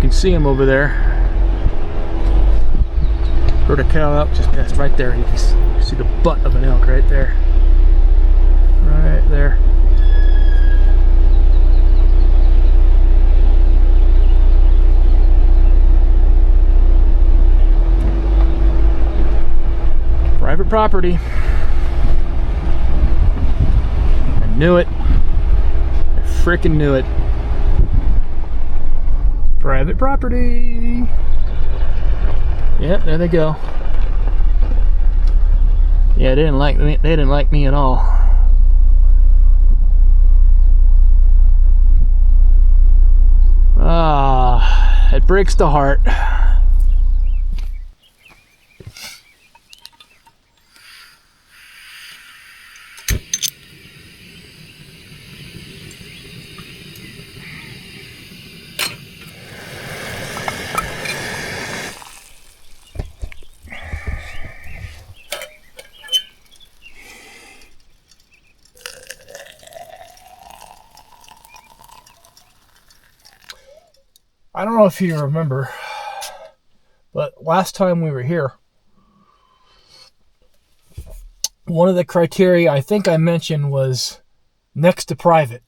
can see him over there. Heard a cow out just past right there. You can see the butt of an elk right there. Right there. Private property. I knew it. I freaking knew it. Private property. Yep, there they go. Yeah, they didn't like me. They didn't like me at all. Ah, it breaks the heart. I don't know if you remember, but last time we were here, one of the criteria I think I mentioned was next to private.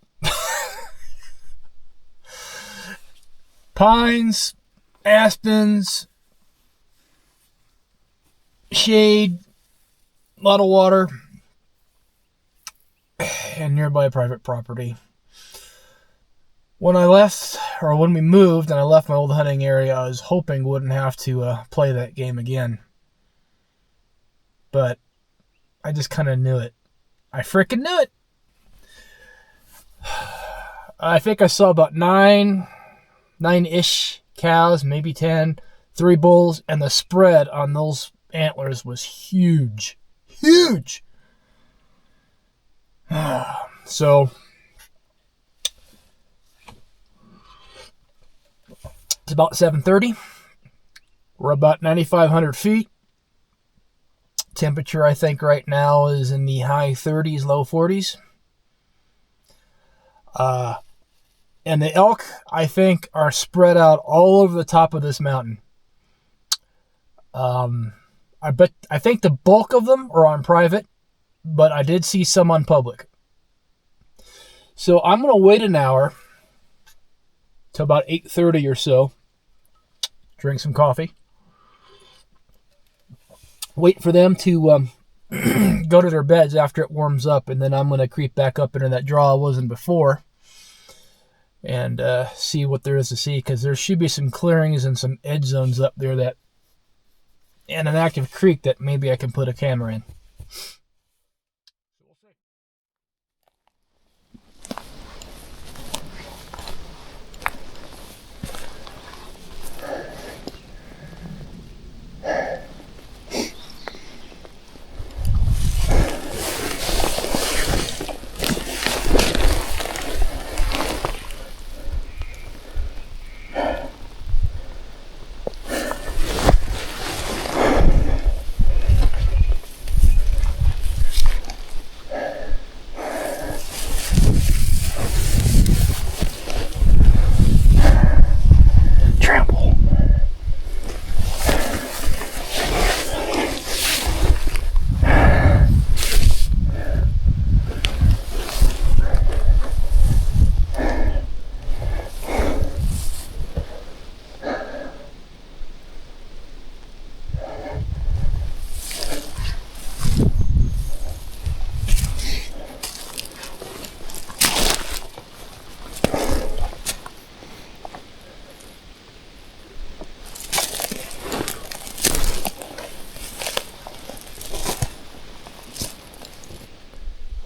Pines, aspens, shade, a lot of water, and nearby private property. When I left, or when we moved and I left my old hunting area, I was hoping we wouldn't have to play that game again. But I just kind of knew it. I freaking knew it. I think I saw about nine-ish cows, maybe 10, 3 bulls, and the spread on those antlers was huge. Huge! So it's about 7:30. We're about 9,500 feet. Temperature, I think, right now is in the high 30s, low 40s. And the elk, I think, are spread out all over the top of this mountain. I think the bulk of them are on private, but I did see some on public. So I'm going to wait an hour till about 8:30 or so. Drink some coffee. Wait for them to go to their beds after it warms up, and then I'm going to creep back up into that draw I was in before and see what there is to see, because there should be some clearings and some edge zones up there that, and an active creek that maybe I can put a camera in.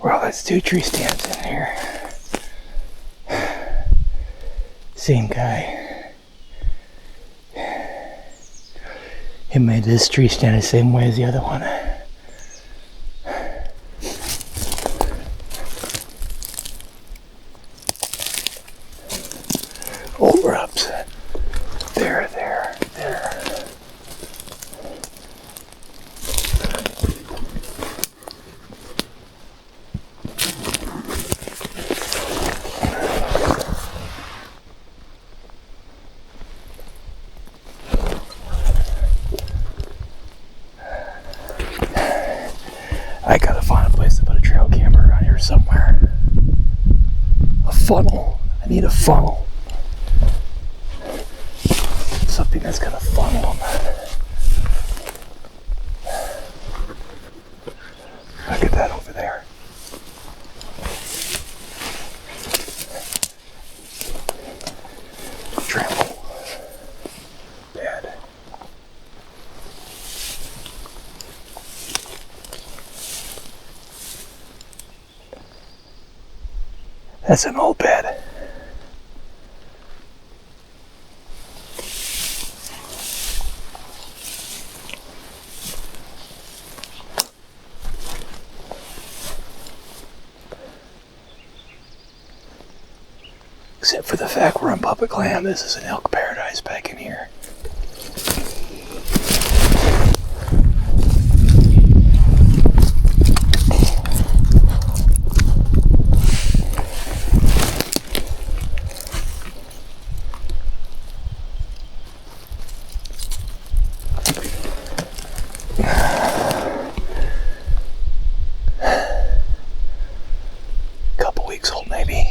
Well, that's 2 tree stands in here. Same guy. He made this tree stand the same way as the other one. Over-ups. There. here somewhere. A funnel. I need a funnel. Something that's gonna funnel them. Look at that over there. Trample. Bad. That's an old bed. Except for the fact we're on public land, this is an elk paradise back in here. Couple weeks old, maybe.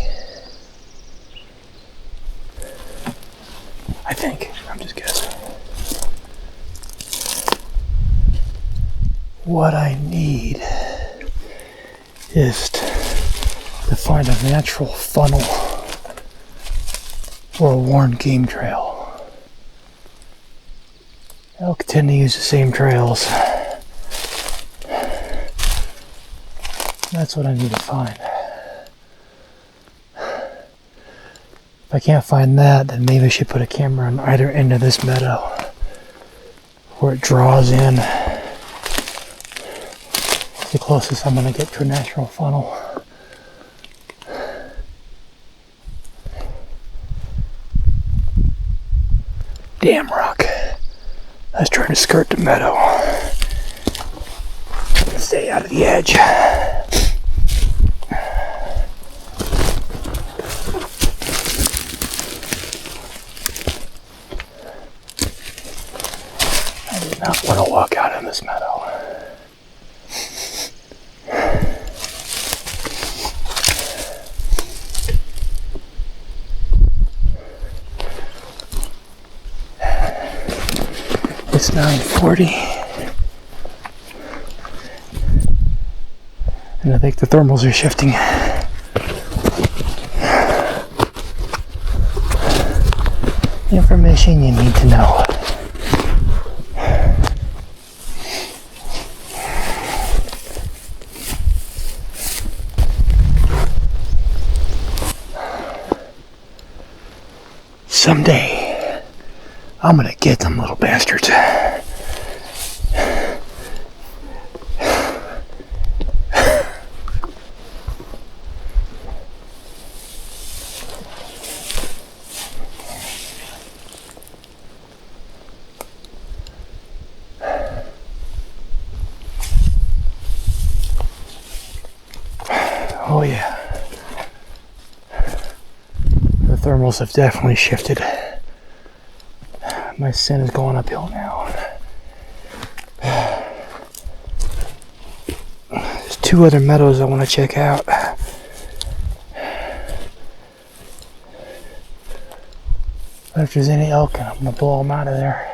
I think. I'm just guessing. What I need is to find a natural funnel or a worn game trail. Elk tend to use the same trails. That's what I need to find. If I can't find that, then maybe I should put a camera on either end of this meadow where it draws in. It's the closest I'm going to get to a natural funnel. Damn rock. I was trying to skirt the meadow. Stay out of the edge. I did not want to walk out in this meadow. It's 9:40, and I think the thermals are shifting. Information you need to know. Someday, I'm gonna get them little bastards. Oh yeah. The thermals have definitely shifted. My scent is going uphill now. There's two other meadows I want to check out. But if there's any elk, I'm going to blow them out of there.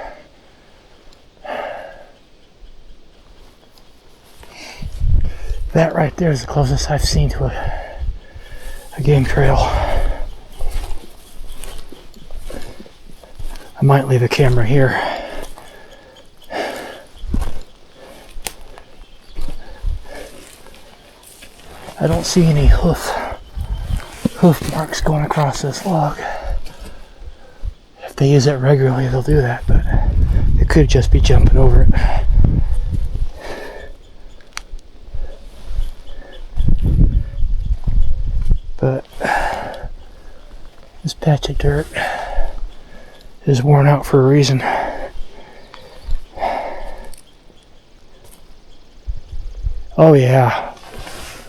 That right there is the closest I've seen to a game trail. I might leave a camera here. I don't see any hoof marks going across this log. If they use it regularly, they'll do that, but it could just be jumping over it. But this patch of dirt is worn out for a reason. Oh yeah,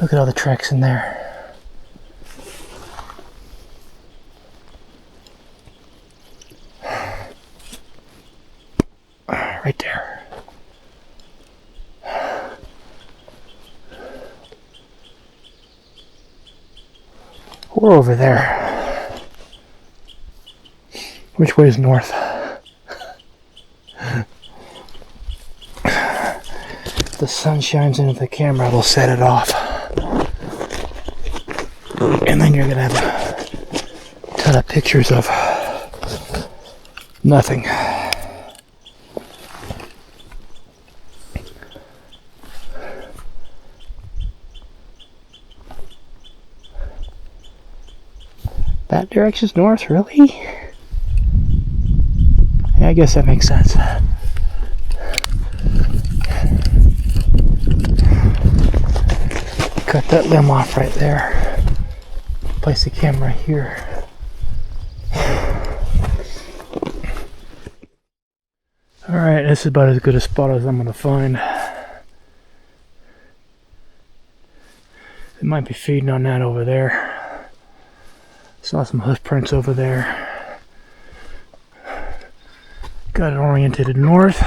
look at all the tracks in there. Right there. Or over there. Which way is north? If the sun shines into the camera, it'll set it off. And then you're gonna have a ton of pictures of nothing. That direction's north, really? Yeah, I guess that makes sense. Cut that limb off right there. Place the camera here. Alright, this is about as good a spot as I'm going to find. It might be feeding on that over there. Saw some hoof prints over there. Got it oriented north.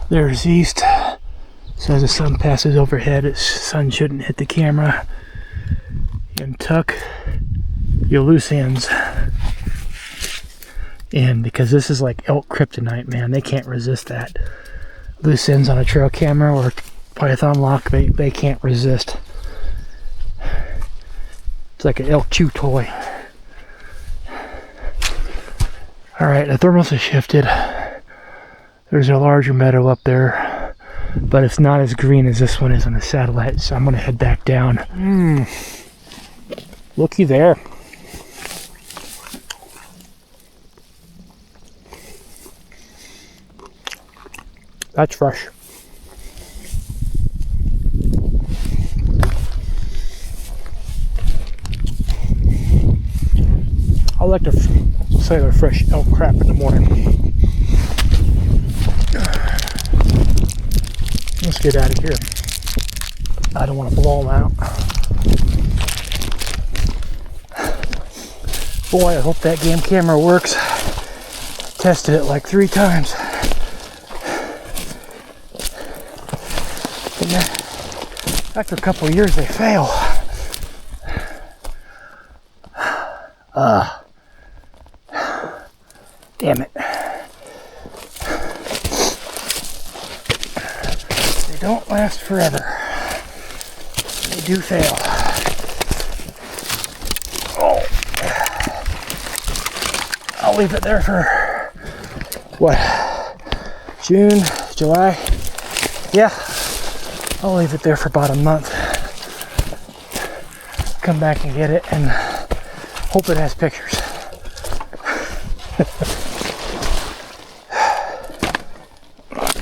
There's east. So as the sun passes overhead, the sun shouldn't hit the camera. And tuck your loose ends in, because this is like elk kryptonite, man. They can't resist that. Loose ends on a trail camera or python lock, they can't resist. It's like an elk chew toy. Alright, the thermals have shifted. There's a larger meadow up there, but it's not as green as this one is on the satellite, so I'm going to head back down. Looky there. That's fresh. I like to say they're fresh elk crap in the morning. Let's get out of here. I don't want to blow them out. Boy, I hope that game camera works. Tested it like 3 times. And then, after a couple of years, they fail. Damn it. They don't last forever. They do fail. Oh. I'll leave it there for, what, June, July? Yeah, I'll leave it there for about a month. Come back and get it and hope it has pictures.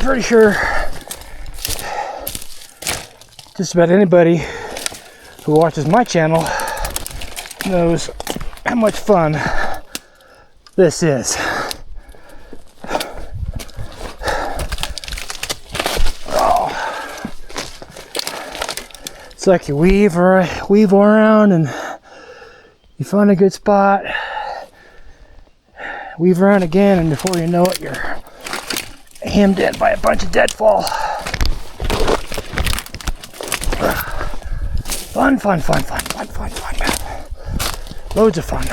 Pretty sure just about anybody who watches my channel knows how much fun this is. Oh. It's like you weave around and you find a good spot, weave around again, and before you know it, you're hemmed in by a bunch of deadfall. Fun. Loads of fun.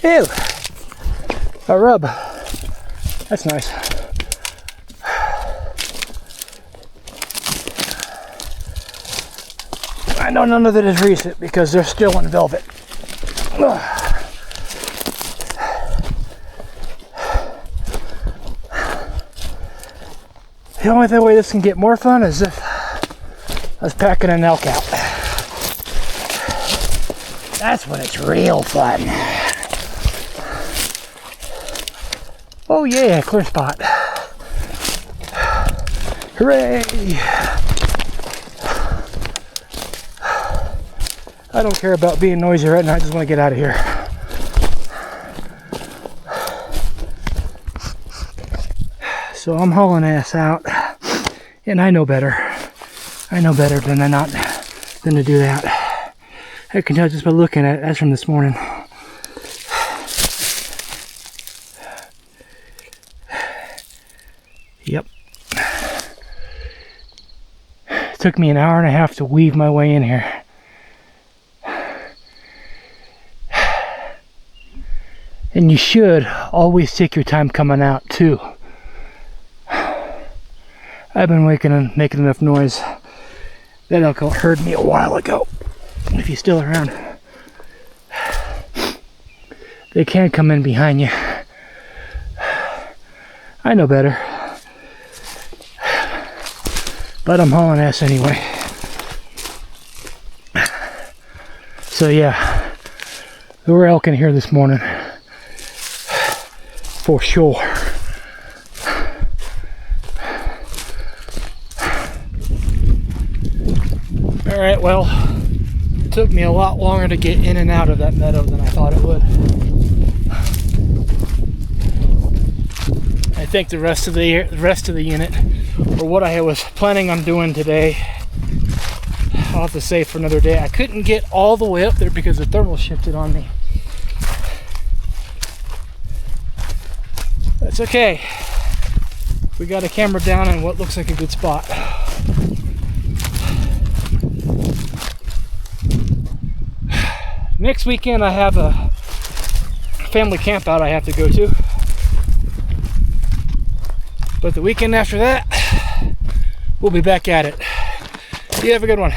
Ew! A rub. That's nice. I know none of it is recent because they're still in velvet. Ugh. The only way this can get more fun is if I was packing an elk out. That's when it's real fun. Oh yeah, clear spot. Hooray! I don't care about being noisy right now, I just want to get out of here. So I'm hauling ass out, and I know better. I know better than to do that. I can tell just by looking at it. That's from this morning. It took me an hour and a half to weave my way in here. And you should always take your time coming out too. I've been making enough noise. That elk heard me a while ago. If he's still around. They can't come in behind you. I know better. But I'm hauling ass anyway. So yeah, there were elk in here this morning. For sure. Alright, well, it took me a lot longer to get in and out of that meadow than I thought it would. I think the rest of the unit, or what I was planning on doing today, I'll have to save for another day. I couldn't get all the way up there because the thermal shifted on me. That's okay. We got a camera down in what looks like a good spot. Next weekend I have a family camp out I have to go to. But the weekend after that, we'll be back at it. You have a good one.